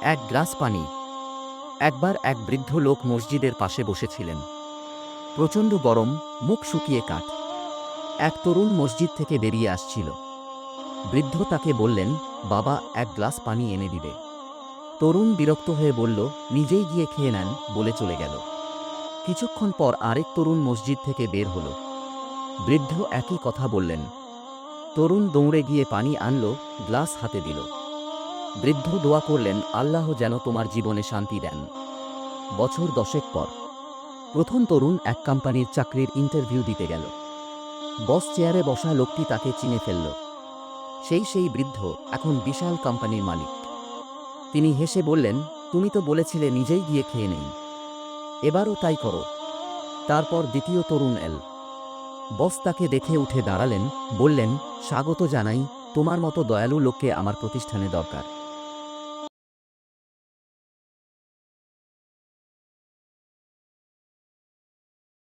এক গ্লাস পানি। একবার এক বৃদ্ধ লোক মসজিদের পাশে বসেছিলেন। প্রচণ্ড গরম, মুখ শুকিয়ে কাঠ। এক তরুণ মসজিদ থেকে বেরিয়ে আসছিল। বৃদ্ধ তাকে বললেন, বাবা, এক গ্লাস পানি এনে দিবে। তরুণ বিরক্ত হয়ে বলল, নিজেই গিয়ে খেয়ে নেন, বলে চলে গেল। কিছুক্ষণ পর আরেক তরুণ মসজিদ থেকে বের হল। বৃদ্ধ একই কথা বললেন। তরুণ দৌড়ে গিয়ে পানি আনল, গ্লাস হাতে দিল। বৃদ্ধ দোয়া করলেন, আল্লাহ যেন তোমার জীবনে শান্তি দেন। বছর 10 পর প্রথম তরুণ এক কোম্পানির চাকরির ইন্টারভিউ দিতে গেল। বস চেয়ারে বসা লোকটি তাকে চিনে ফেলল। সেই বৃদ্ধ, এখন বিশাল কোম্পানির মালিক। তিনি হেসে বললেন, তুমি তো বলেছিলে নিজেই গিয়ে খেয়ে নেই, এবারও তাই করো। তারপর দ্বিতীয় তরুণ এল। বস তাকে দেখে উঠে দাঁড়ালেন, বললেন, স্বাগত জানাই, তোমার মতো দয়ালু লোককে আমার প্রতিষ্ঠানে দরকার।